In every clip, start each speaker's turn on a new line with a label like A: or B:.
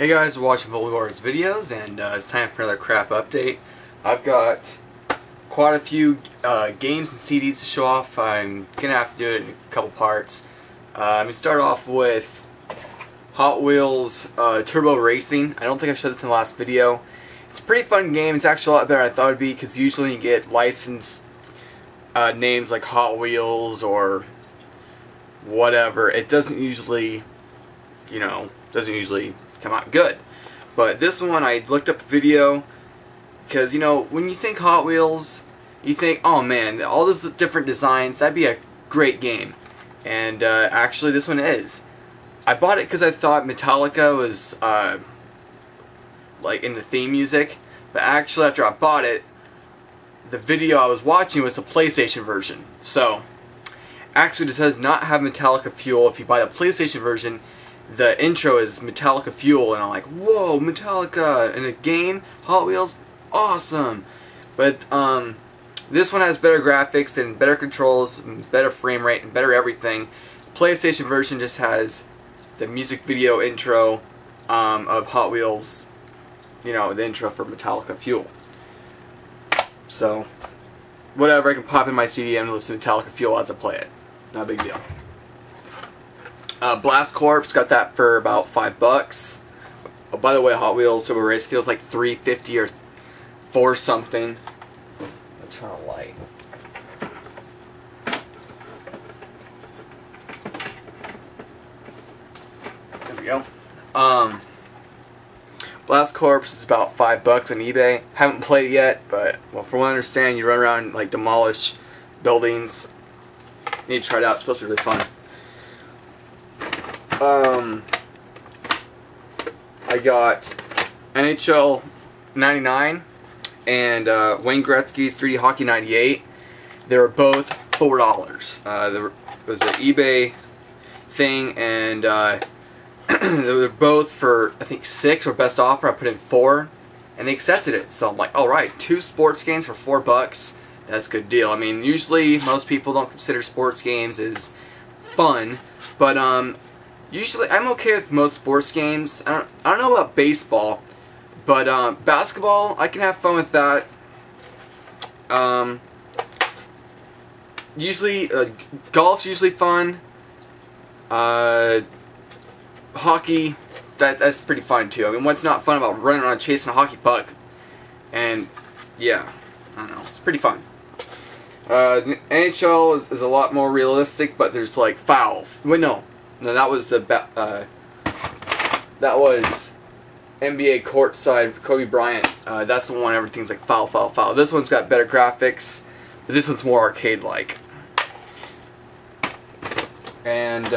A: Hey guys, we're watching Volgar's videos, and it's time for another crap update. I've got quite a few games and CDs to show off. I'm gonna have to do it in a couple parts. I'm gonna start off with Hot Wheels Turbo Racing. I don't think I showed this in the last video. It's a pretty fun game. It's actually a lot better than I thought it'd be, because usually you get licensed names like Hot Wheels or whatever. It doesn't usually, come out good. But this one, I looked up a video, because when you think Hot Wheels, you think, oh man, all those different designs, that'd be a great game. And actually this one is. I bought it because I thought Metallica was like in the theme music, but actually after I bought it, the video I was watching was the PlayStation version. So actually this does not have Metallica Fuel. If you buy the PlayStation version, the intro is Metallica Fuel, and I'm like, whoa, Metallica in a game, Hot Wheels, awesome. But this one has better graphics and better controls, and better frame rate, and better everything. PlayStation version just has the music video intro of Hot Wheels, the intro for Metallica Fuel. So, whatever, I can pop in my CD and listen to Metallica Fuel as I play it. Not a big deal. Blast Corps, got that for about $5. Oh, by the way, Hot Wheels Turbo Race feels like $3.50 or $4 something. I'm trying to light. There we go. Blast Corps is about $5 on eBay. Haven't played it yet, but well, from what I understand, you run around and, like, demolish buildings. Need to try it out. It's supposed to be really fun. I got NHL 99 and Wayne Gretzky's 3D Hockey 98. They were both $4. There was an eBay thing, and they were both for, I think, $6 or best offer. I put in $4, and they accepted it. So I'm like, alright, 2 sports games for $4. That's a good deal. I mean, usually most people don't consider sports games as fun, but usually I'm okay with most sports games. I don't know about baseball, but basketball, I can have fun with that. Usually, golf's usually fun. Hockey, that's pretty fun too. I mean, what's not fun about running around chasing a hockey puck? And yeah, I don't know, it's pretty fun. NHL is a lot more realistic, but there's like fouls. Wait, no, that was the that was NBA courtside Kobe Bryant. That's the one everything's like foul, foul, foul. This one's got better graphics, but this one's more arcade-like. And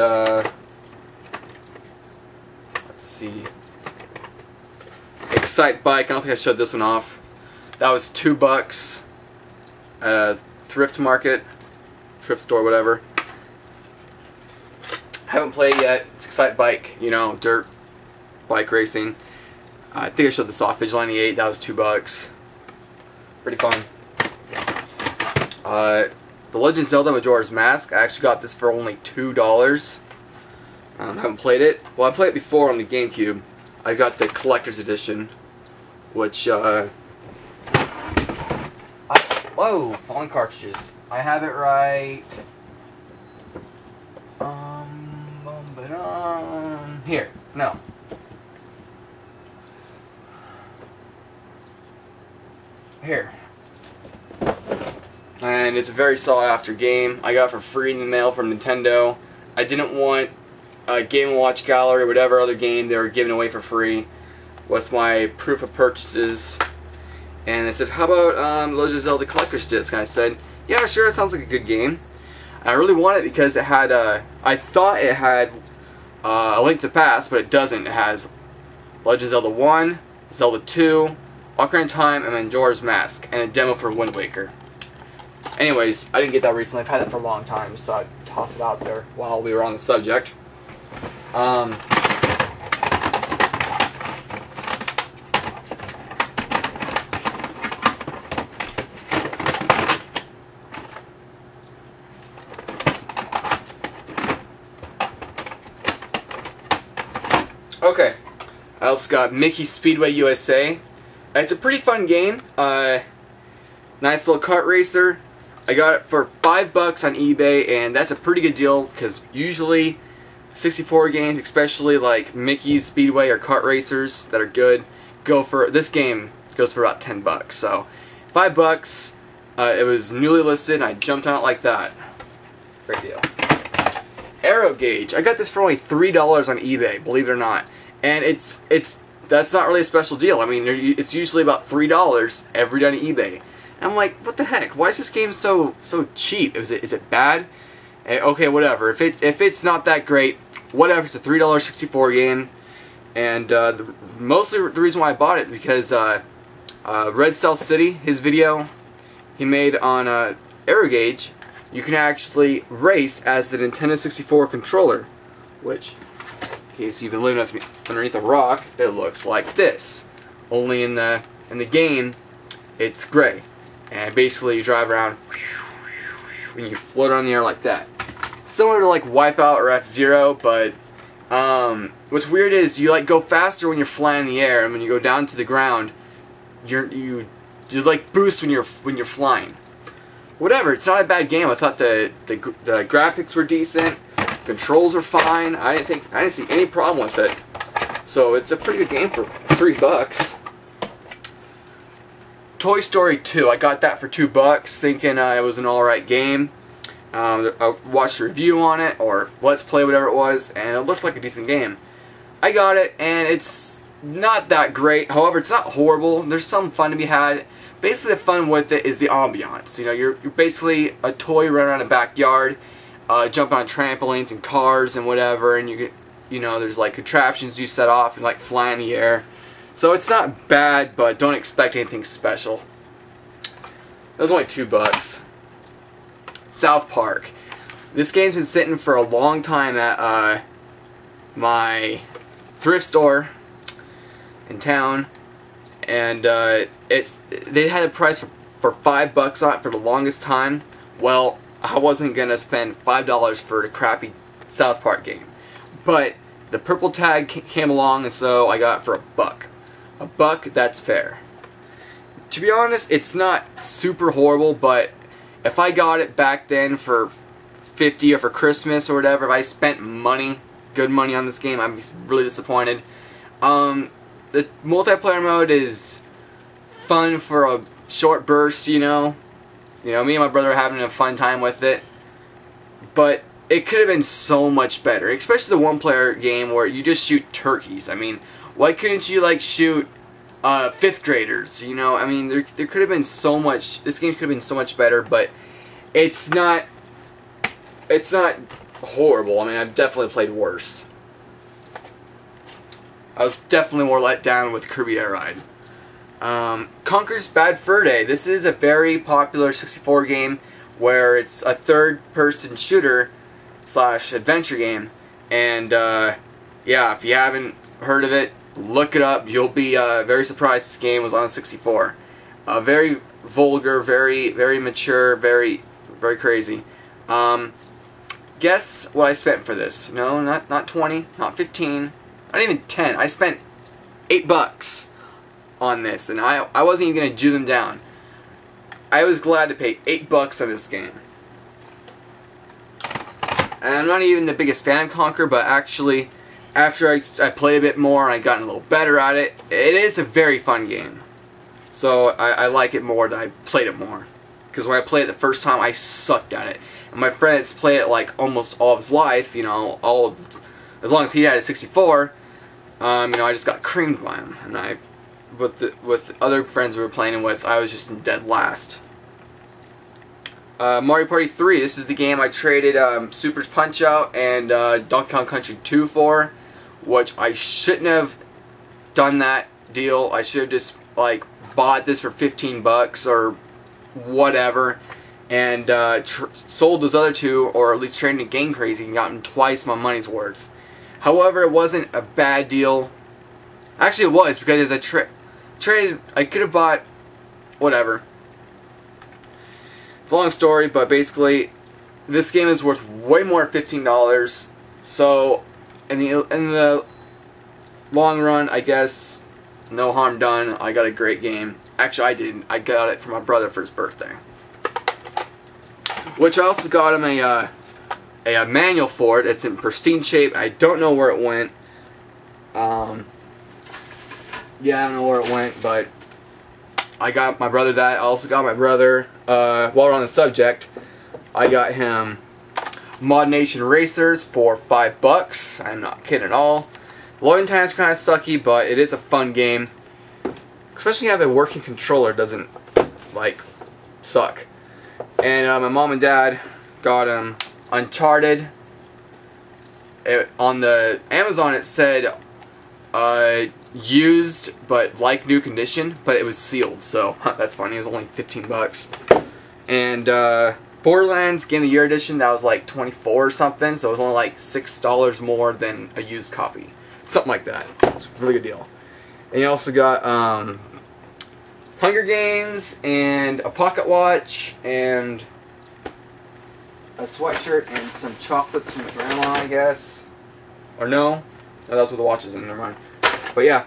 A: let's see, Excite Bike. I don't think I showed this one off. That was $2 at a thrift market, thrift store, whatever. Haven't played yet. It's Excite Bike, dirt bike racing. I think I showed this off. Vigil 98, that was $2. Pretty fun. The Legend of Zelda Majora's Mask. I actually got this for only $2. Haven't played it. Well, I played it before on the GameCube. I got the collector's edition, which whoa, falling cartridges. I have it right. Here. No. Here. And it's a very sought after game. I got it for free in the mail from Nintendo. I didn't want Game & Watch Gallery or whatever other game they were giving away for free with my proof of purchases. And they said, how about Legend of Zelda Collector's Disc? And I said, yeah, sure, it sounds like a good game. And I really want it because it had, I thought it had A Link to the Past, but it doesn't. It has Legend of Zelda 1, Zelda 2, Ocarina of Time, and Majora's Mask, and a demo for Wind Waker. Anyways, I didn't get that recently. I've had it for a long time, just thought I'd toss it out there while we were on the subject. Okay. I also got Mickey Speedway USA. It's a pretty fun game. Nice little kart racer. I got it for $5 on eBay, and that's a pretty good deal because usually 64 games, especially like Mickey's Speedway or kart racers that are good, this game goes for about $10. So $5. It was newly listed, and I jumped on it like that. Great deal. Aero Gauge. I got this for only $3 on eBay, believe it or not, and that's not really a special deal. I mean, it's usually about $3 every day on eBay. And I'm like, what the heck? Why is this game so cheap? Is it bad? Okay, whatever. If it's not that great, whatever. It's a $3 64 game, and mostly the reason why I bought it because Red Cell City, his video he made on Aero Gauge, you can actually race as the Nintendo 64 controller, which, in case you've been living underneath a rock, it looks like this. Only in the game, it's gray, and basically you drive around and you float around the air like that. Similar to like Wipeout or F-Zero, but what's weird is you like go faster when you're flying in the air, and when you go down to the ground, you like boost when you're flying. Whatever, it's not a bad game. I thought the graphics were decent, controls were fine. I didn't see any problem with it. So it's a pretty good game for $3. Toy Story 2, I got that for $2, thinking it was an alright game. I watched a review on it, or Let's Play, whatever it was, and it looked like a decent game. I got it, and it's not that great. However, it's not horrible. There's some fun to be had. Basically, the fun with it is the ambiance. You know, you're basically a toy running around a backyard, jumping on trampolines and cars and whatever, and you know, there's like contraptions you set off and like fly in the air. So it's not bad, but don't expect anything special. That was only $2. South Park. This game's been sitting for a long time at my thrift store in town, and they had a price for $5 on it for the longest time. Well, I wasn't gonna spend $5 for a crappy South Park game, but the purple tag came along, and so I got it for $1. $1, that's fair. To be honest, it's not super horrible, but if I got it back then for $50 or for Christmas or whatever, if I spent money, good money on this game, I'd be really disappointed. The multiplayer mode is fun for a short burst, you know. Me and my brother are having a fun time with it, but it could have been so much better, especially the one-player game where you just shoot turkeys. I mean, why couldn't you like shoot 5th graders? You know, I mean, there could have been so much. This game could have been so much better, but it's not horrible. I mean, I've definitely played worse. I was definitely more let down with Kirby Air Ride. Conker's Bad Fur Day. This is a very popular 64 game where it's a third-person shooter / adventure game, and yeah, if you haven't heard of it, look it up. You'll be very surprised this game was on a 64. Very vulgar, very mature, very crazy. Guess what I spent for this? No, not 20, not 15, not even 10. I spent $8 on this, and I wasn't even gonna Jew them down. I was glad to pay $8 on this game. And I'm not even the biggest fan of Conker, but actually, after I played a bit more and I got a little better at it, it is a very fun game. So I like it more than I played it more. Because when I played it the first time, I sucked at it. And my friend's played it like almost all of his life, you know, as long as he had a 64, you know, I just got creamed by him. And with other friends we were playing with, I was just in dead last. Mario Party 3, this is the game I traded Super's Punch-Out and Donkey Kong Country 2 for, which I shouldn't have done that deal. I should have just like bought this for $15 or whatever, and sold those other two, or at least traded to Game Crazy and gotten twice my money's worth. However, it wasn't a bad deal. Actually, it was, because as I traded, I could have bought whatever. It's a long story, but basically, this game is worth way more than $15. So, and the long run, I guess, no harm done. I got a great game. Actually, I didn't. I got it for my brother for his birthday. Which I also got him a manual for it. It's in pristine shape. I don't know where it went. Yeah, I don't know where it went, but I got my brother that. I also got my brother, while we're on the subject, I got him Mod Nation Racers for $5. I'm not kidding at all. Loading time is kind of sucky, but it is a fun game. Especially having a working controller doesn't, like, suck. And my mom and dad got him Uncharted. On the Amazon it said used but like new condition, but it was sealed, so that's funny. It was only $15. And Borderlands Game of the Year edition, that was like $24 or something, so it was only like $6 more than a used copy, something like that. It's a really good deal. And you also got Hunger Games and a pocket watch and a sweatshirt and some chocolates from my grandma, I guess. Or no? No, that's what the watch is in, never mind. But yeah,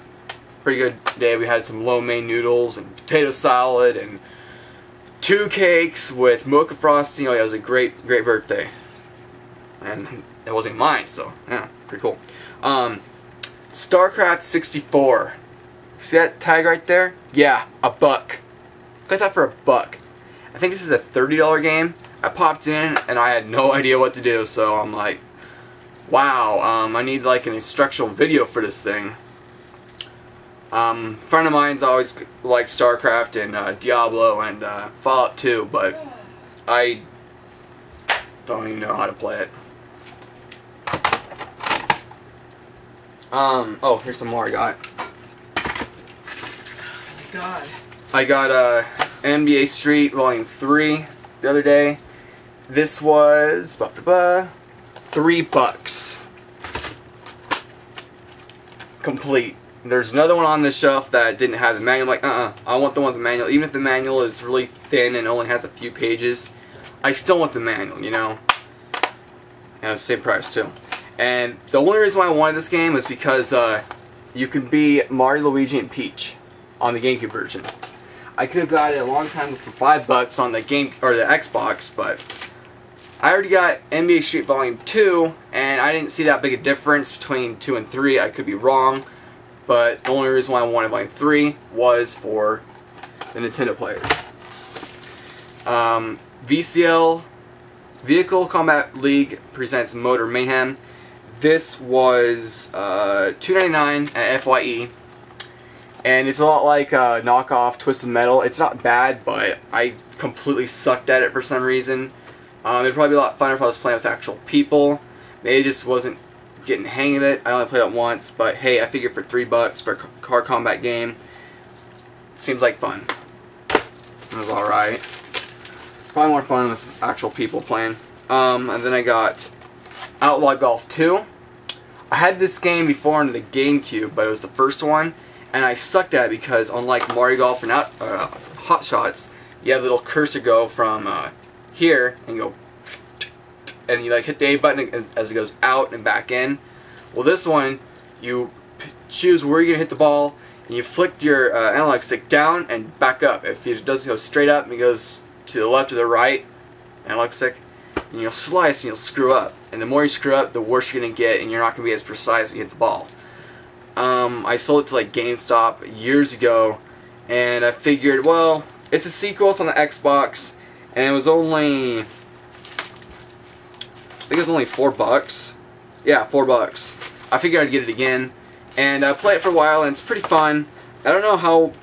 A: pretty good day. We had some lo mein noodles and potato salad and 2 cakes with mocha frosting. Oh yeah, it was a great birthday. And it wasn't mine, so yeah, pretty cool. StarCraft 64. See that tag right there? Yeah, $1. Got that for $1. I think this is a $30 game. I popped in and I had no idea what to do, so I'm like, wow, I need like an instructional video for this thing. Friend of mine's always liked StarCraft and Diablo and Fallout 2, but I don't even know how to play it. Oh, here's some more I got.
B: God.
A: I got NBA Street Volume 3 the other day. This was $3. Complete. There's another one on this shelf that didn't have the manual. I'm like, I want the one with the manual. Even if the manual is really thin and only has a few pages, I still want the manual, you know? And it's the same price too. And the only reason why I wanted this game was because you could be Mario, Luigi, and Peach on the GameCube version. I could have got it a long time for $5 on the game or the Xbox, but I already got NBA Street Volume 2, and I didn't see that big a difference between 2 and 3. I could be wrong, but the only reason why I wanted Volume 3 was for the Nintendo players. VCL, Vehicle Combat League presents Motor Mayhem. This was $2.99 at FYE. And it's a lot like knockoff Twisted Metal. It's not bad, but I completely sucked at it for some reason. It'd probably be a lot funner if I was playing with actual people. Maybe just wasn't getting the hang of it. I only played it once, but hey, I figured for $3 for a car combat game, seems like fun. It was alright. Probably more fun with actual people playing. And then I got Outlaw Golf 2. I had this game before on the GameCube, but it was the first one. And I sucked at it because unlike Mario Golf and Hot Shots, you have a little cursor go from here and go, and you like hit the A button as it goes out and back in. Well, this one, you choose where you're gonna hit the ball, and you flick your analog stick down and back up. If it doesn't go straight up, and it goes to the left or the right, analog stick, and you'll slice and you'll screw up. And the more you screw up, the worse you're gonna get, and you're not gonna be as precise when you hit the ball. I sold it to like GameStop years ago, and I figured, well, it's a sequel, it's on the Xbox, and it was only, I think it was only $4. Yeah, $4. I figured I'd get it again, and I played it for a while, and it's pretty fun. I don't know how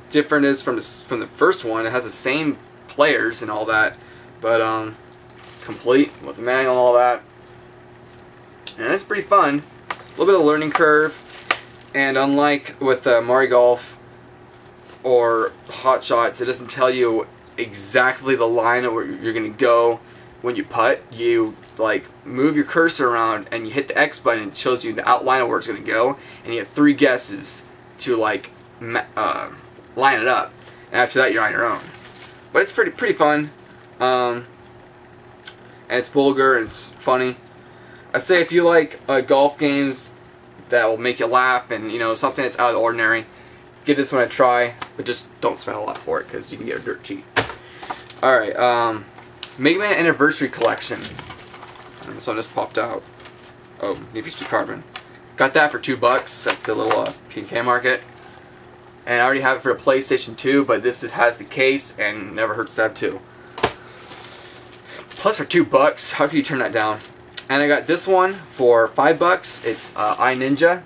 A: different it is from the first one. It has the same players and all that, but it's complete with the manual and all that, and it's pretty fun. A little bit of a learning curve. And unlike with Mario Golf or Hot Shots, it doesn't tell you exactly the line of where you're going to go when you putt. You like move your cursor around and you hit the X button, it shows you the outline of where it's going to go, and you have 3 guesses to like line it up. And after that, you're on your own. But it's pretty fun, and it's vulgar and it's funny. I say if you like golf games that will make you laugh, and you know, something that's out of the ordinary. Give this one a try, but just don't spend a lot for it because you can get it dirt cheap. Alright, Mega Man Anniversary Collection. This one just popped out. Oh, Need for Speed Carbon. Got that for $2 at the little P&K market. And I already have it for a PlayStation 2, but this has the case and never hurts to have two. Plus for $2, how can you turn that down? And I got this one for $5. It's iNinja.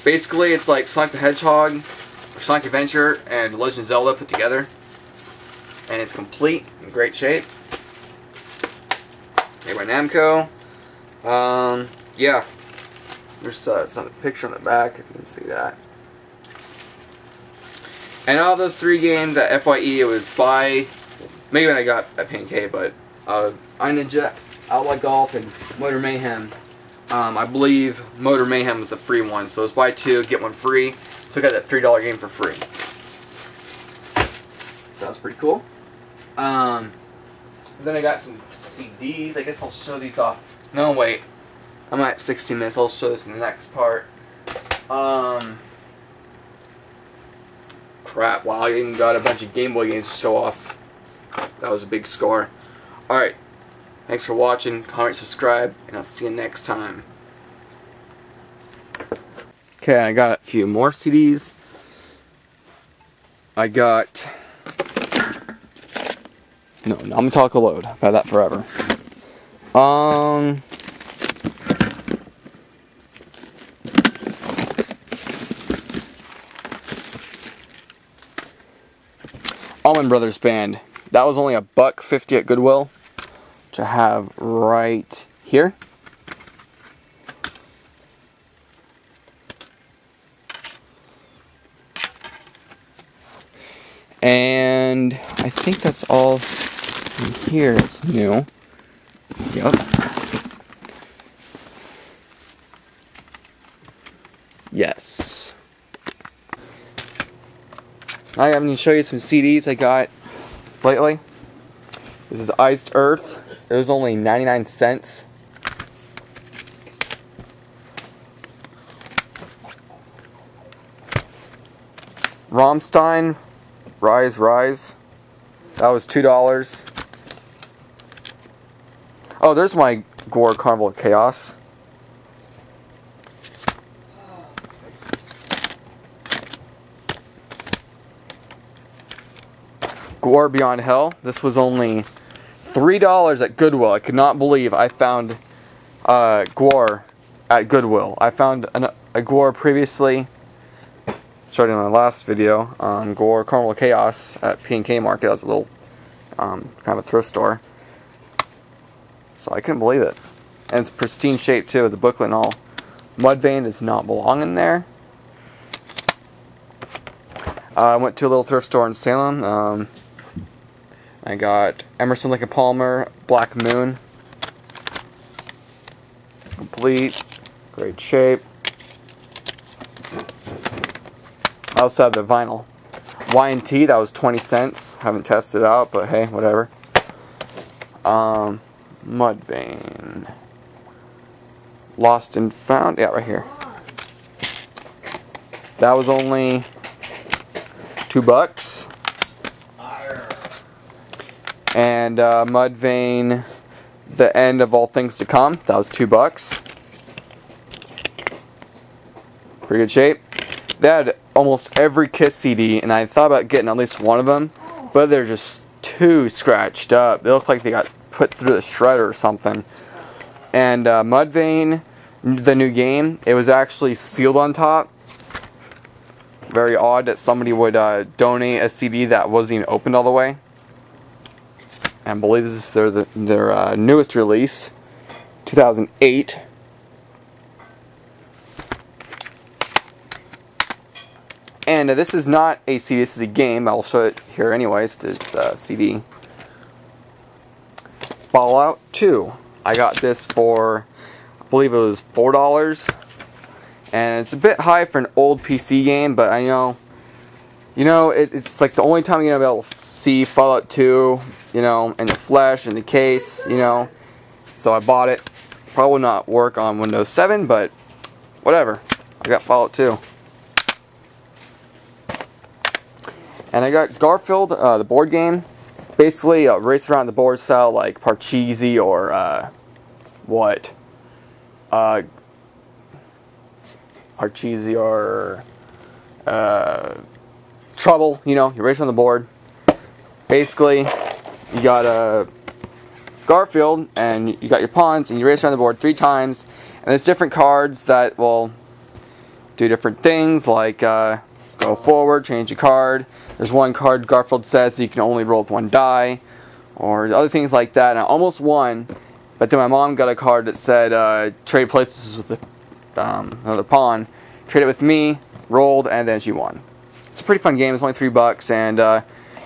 A: Basically, it's like Sonic the Hedgehog, or Sonic Adventure, and Legend of Zelda put together. And it's complete, in great shape. Made by Namco. Yeah. There's a picture on the back, if you can see that. And all those 3 games at FYE, it was by, maybe when I got at P&K, but iNinja, Outlaw Golf, and Motor Mayhem. I believe Motor Mayhem was a free one, so it's buy 2, get 1 free. So I got that $3 game for free. Sounds pretty cool. Then I got some CDs. I guess I'll show these off. No, wait. I'm at 16 minutes. I'll show this in the next part. Crap. Wow, I even got a bunch of Game Boy games to show off. That was a big score. Alright. Thanks for watching. Comment, subscribe, and I'll see you next time. Okay, I got a few more CDs. I got... No, I'm gonna talk a load. I've had that forever. Allman Brothers Band. That was only $1.50 at Goodwill, which I have right here. And I think that's all in here. It's new. Yep. Yes. I'm going to show you some CDs I got lately. This is Iced Earth. It was only 99 cents. Rammstein, Rise, Rise. That was $2. Oh, there's my Gore Carnival of Chaos. Gore Beyond Hell. This was only $3 at Goodwill. I could not believe I found Gore at Goodwill. I found a Gore previously, starting my last video, Gore Carnival of Chaos at P&K Market. That was a little kind of a thrift store. So I couldn't believe it. And it's pristine shape too, with the booklet and all. Mudvayne does not belong in there. I went to a little thrift store in Salem. I got Emerson, Lake and Palmer, Black Moon. Complete. Great shape. I also have the vinyl. Y&T, that was 20 cents. Haven't tested it out, but hey, whatever. Mudvayne. Lost and Found. Yeah, right here. That was only $2. And Mudvayne, The End of All Things to Come. That was $2. Pretty good shape. They had almost every Kiss CD, and I thought about getting at least one of them, but they're just too scratched up. They look like they got put through the shredder or something. And Mudvayne, the new game, it was actually sealed on top. Very odd that somebody would donate a CD that wasn't even opened all the way. And I believe this is their newest release, 2008. And this is not a CD, this is a game. I'll show it here anyways. It's CD. Fallout 2. I got this for, I believe it was $4. And it's a bit high for an old PC game, but I know, it's like the only time you're going to be able to see Fallout 2, in the flesh, in the case, So I bought it. Probably not work on Windows 7, but whatever. I got Fallout 2. And I got Garfield, the board game. Basically, race around the board style like Parcheesi or Parcheesi or Trouble. You know, you race on the board. Basically, you got Garfield, and you got your pawns, and you race around the board 3 times. And there's different cards that will do different things, like go forward, change a card. There's one card Garfield says you can only roll with 1 die, or other things like that. And I almost won, but then my mom got a card that said trade places with another pawn. Trade it with me, rolled, and then she won. It's a pretty fun game. It's only $3, and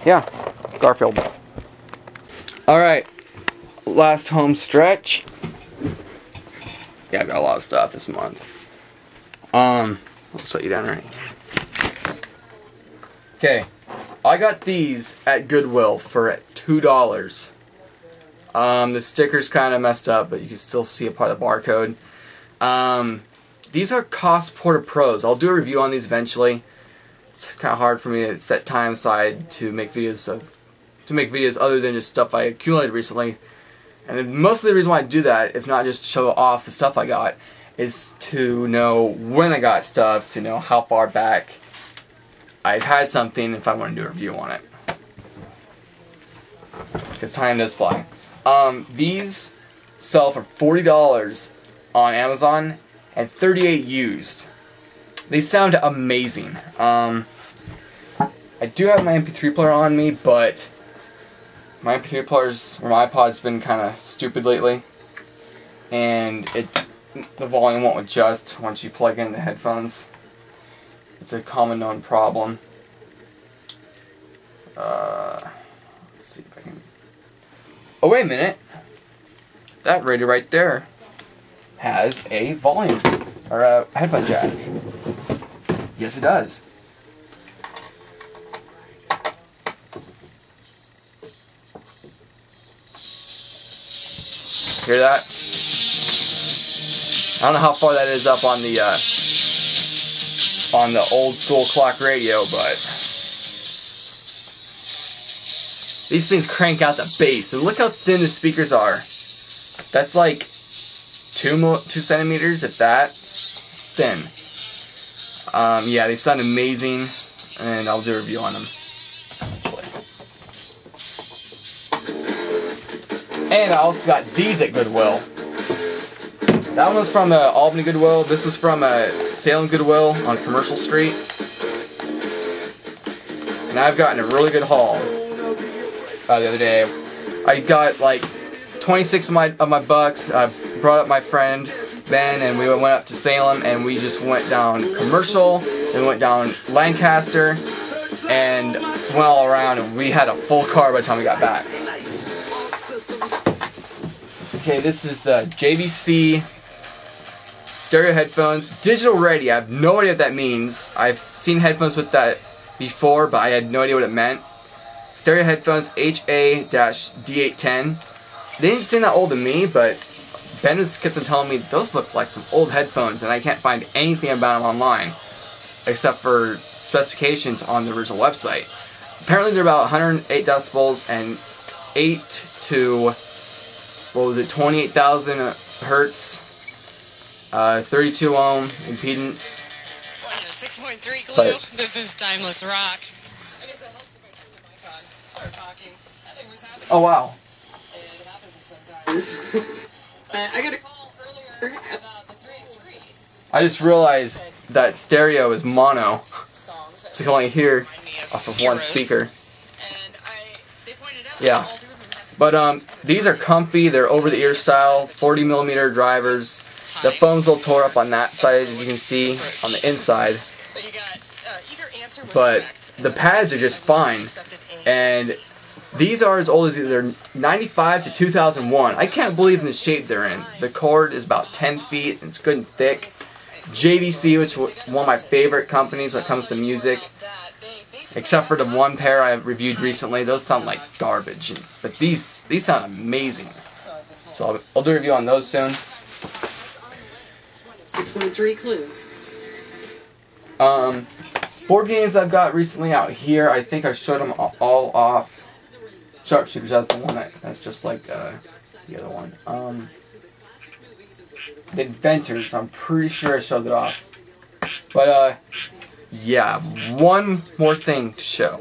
A: yeah, Garfield. Alright, last home stretch. Yeah, I've got a lot of stuff this month. I'll set you down right here. Okay, I got these at Goodwill for $2. The sticker's kind of messed up, but you can still see a part of the barcode. These are Cost Porter Pros. I'll do a review on these eventually. It's kind of hard for me to set time aside to make videos other than just stuff I accumulated recently. And mostly the reason why I do that, if not just show off the stuff I got, is to know when I got stuff, to know how far back I've had something if I want to do a review on it. Because time does fly. These sell for $40 on Amazon and $38 used. They sound amazing. I do have my MP3 player on me, but my MP3 players or my iPod's been kind of stupid lately, and the volume won't adjust once you plug in the headphones. It's a common known problem. Let's see if I can. Oh, wait a minute. That radio right there has a volume or a headphone jack. Yes, it does. Hear that? I don't know how far that is up on the old school clock radio, but these things crank out the bass, and look how thin the speakers are. That's like 2 centimeters, if that. It's thin. Yeah, they sound amazing, and I'll do a review on them. And I also got these at Goodwill. That one was from Albany Goodwill. This was from Salem Goodwill on Commercial Street. And I've gotten a really good haul the other day. I got like 26 of my bucks. I brought up my friend Ben, and we went up to Salem, and we just went down Commercial, then we went down Lancaster, and went all around, and we had a full car by the time we got back. Okay, this is JVC stereo headphones, digital ready. I have no idea what that means. I've seen headphones with that before, but I had no idea what it meant. Stereo headphones HA-D810. They didn't seem that old to me, but Ben just kept on telling me those look like some old headphones, and I can't find anything about them online except for specifications on the original website. Apparently they're about 108 decibels and 8 to 28,000 hertz, 32 ohm impedance.
B: 6.3 glue. This is Timeless Rock. I guess it helps if I turn the mic on, start talking. Nothing was happening.
A: Oh wow.
B: It happens sometimes. I got a call earlier about the 3-3.
A: I just realized that stereo is mono, so you can only hear off of one speaker. Yeah. But these are comfy, they're over-the-ear style, 40mm drivers. The foam's a little tore up on that side, as you can see, on the inside. But the pads are just fine. And these are as old as either 95 to 2001. I can't believe in the shape they're in. The cord is about 10 feet, and it's good and thick. JVC, which is one of my favorite companies when it comes to music. Except for the one pair I reviewed recently, those sound like garbage. But these sound amazing. So I'll do a review on those soon.
B: 6.3 clue.
A: Board games I've got recently out here, I think I showed them all off. Sharpshooters, that's the one that's just like the other one. The Inventors, I'm pretty sure I showed it off. But yeah, one more thing to show.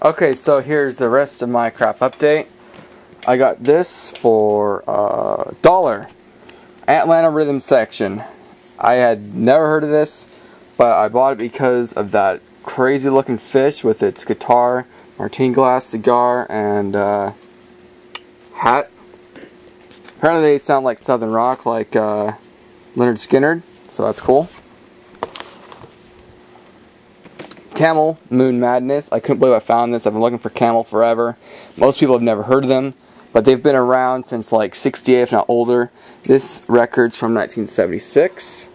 A: Okay, so here's the rest of my crap update. I got this for $1. Atlanta Rhythm Section. I had never heard of this, but I bought it because of that crazy looking fish with its guitar, martini glass, cigar, and hat. Apparently they sound like Southern rock, like Lynyrd Skynyrd, so that's cool. Camel, Moon Madness. I couldn't believe I found this. I've been looking for Camel forever. Most people have never heard of them, but they've been around since like 68, if not older. This record's from 1976.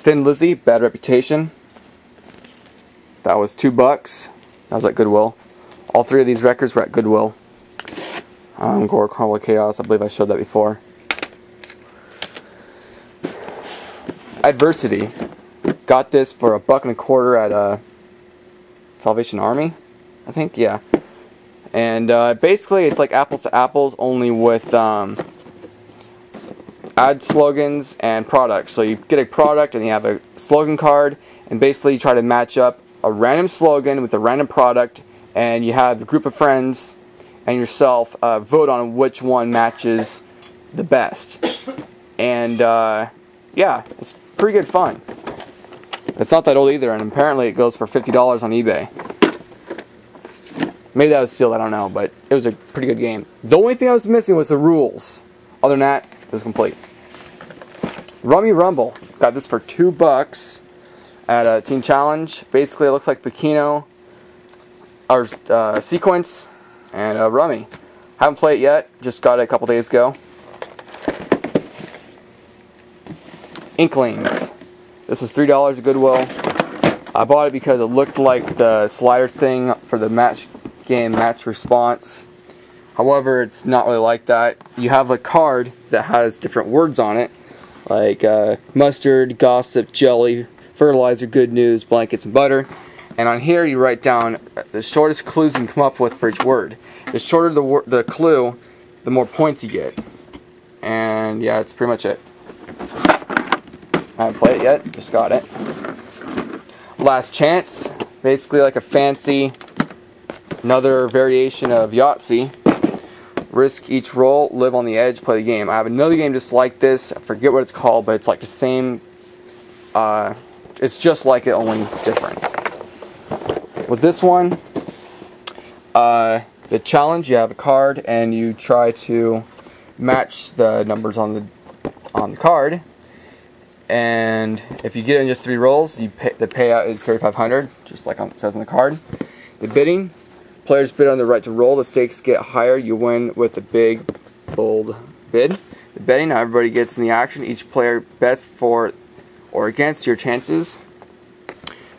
A: Thin Lizzy, Bad Reputation. That was $2. That was at Goodwill. All three of these records were at Goodwill. Gore, Carnival Chaos, I believe I showed that before. Adversity. Got this for $1.25 at Salvation Army, I think, yeah. And basically it's like apples to apples, only with ad slogans and products. So you get a product and you have a slogan card, and basically you try to match up a random slogan with a random product, and you have a group of friends and yourself vote on which one matches the best. And yeah, it's pretty good fun. It's not that old either, and apparently it goes for $50 on eBay. Maybe that was sealed, I don't know, but it was a pretty good game. The only thing I was missing was the rules. Other than that, it was complete. Rummy Rumble. Got this for $2 at Teen Challenge. Basically, it looks like Bikino, or Sequence, and Rummy. Haven't played it yet, just got it a couple days ago. Inklings. This was $3 at Goodwill. I bought it because it looked like the slider thing for the match game, Match Response. However, it's not really like that. You have a card that has different words on it, like mustard, gossip, jelly, fertilizer, good news, blankets, and butter. And on here, you write down the shortest clues you can come up with for each word. The shorter the clue, the more points you get. And yeah, that's pretty much it. I haven't played it yet, just got it. Last Chance, basically like a fancy, another variation of Yahtzee. Risk each roll, live on the edge, play the game. I have another game just like this, I forget what it's called, but it's like the same, it's just like it, only different. With this one, the challenge, you have a card and you try to match the numbers on the card. And if you get it in just 3 rolls, the payout is $3,500, just like it says on the card. The bidding, players bid on the right to roll. The stakes get higher. You win with a big, bold bid. The betting, how everybody gets in the action. Each player bets for or against your chances.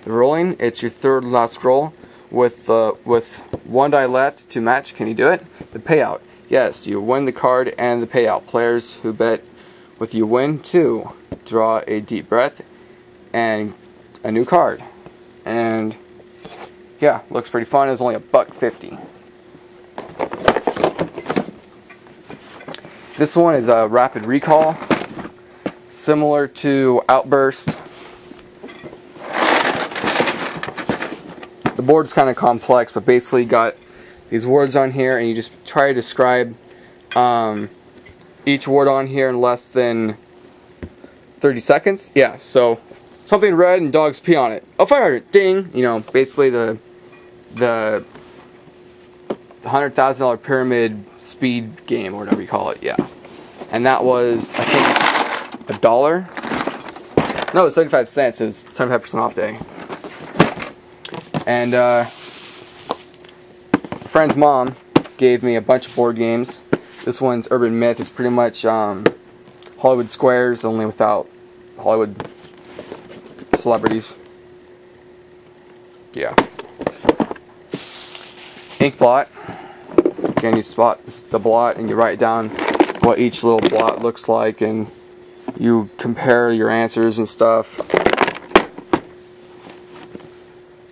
A: The rolling, it's your third last roll with 1 die left to match. Can you do it? The payout, yes, you win the card and the payout. Players who bet with you win 2. Draw a deep breath and a new card. And yeah, looks pretty fun. It was only $1.50. This one is a Rapid Recall, similar to Outburst. The board's kind of complex, but basically got these words on here, and you just try to describe each word on here in less than 30 seconds. Yeah, so something red and dogs pee on it. Oh, fire hydrant, ding. You know, basically the $100,000 pyramid speed game, or whatever you call it. Yeah, and that was, I think, $1. No, it was 75 cents. It was 75% off day. And a friend's mom gave me a bunch of board games. This one's Urban Myth. It's pretty much Hollywood Squares, only without Hollywood celebrities. Yeah. ink blot. Again, you spot the blot and you write down what each little blot looks like, and you compare your answers and stuff.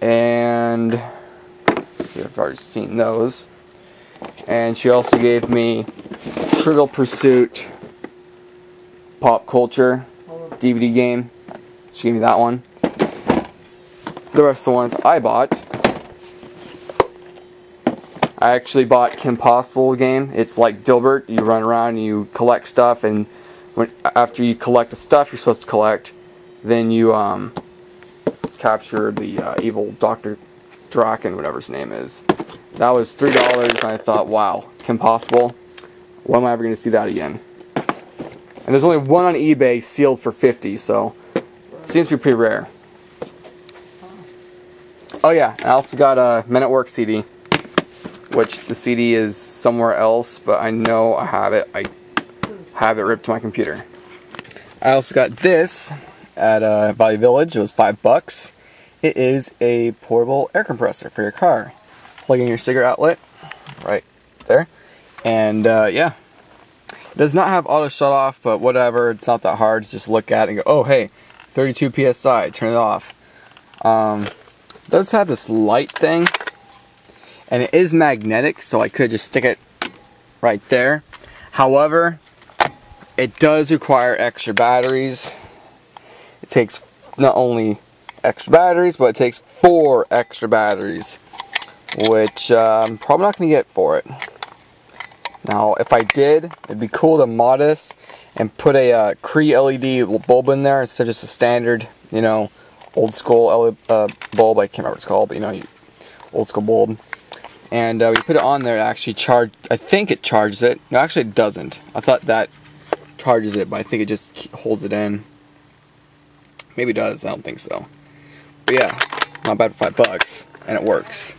A: And I've already seen those. And she also gave me Trivial Pursuit Pop Culture DVD game. She gave me that one. The rest of the ones I bought. I actually bought Kim Possible game. It's like Dilbert. You run around and you collect stuff, and after you collect the stuff you're supposed to collect, then you capture the evil Dr. Draken, whatever his name is. That was $3, and I thought, wow, Kim Possible. When am I ever going to see that again? And there's only one on eBay sealed for $50, so it seems to be pretty rare. Oh yeah, I also got a Men at Work CD, which the CD is somewhere else, but I know I have it. I have it ripped to my computer. I also got this at Value Village. It was $5. It is a portable air compressor for your car. Plug in your cigarette outlet right there, and yeah, it does not have auto shut off, but whatever, it's not that hard. Just look at it and go, oh hey, 32 psi, turn it off. It does have this light thing, and it is magnetic, so I could just stick it right there. However, it does require extra batteries. It takes not only extra batteries, but it takes 4 extra batteries, which I'm probably not going to get for it. Now, if I did, it'd be cool to mod this and put a Cree LED bulb in there instead of just a standard, you know, old school bulb. I can't remember what it's called, but you know, old school bulb. And we put it on there to actually charge. I think it charges it. No, actually it doesn't. I thought that charges it, but I think it just holds it in. Maybe it does. I don't think so. But yeah, not bad for $5, and it works.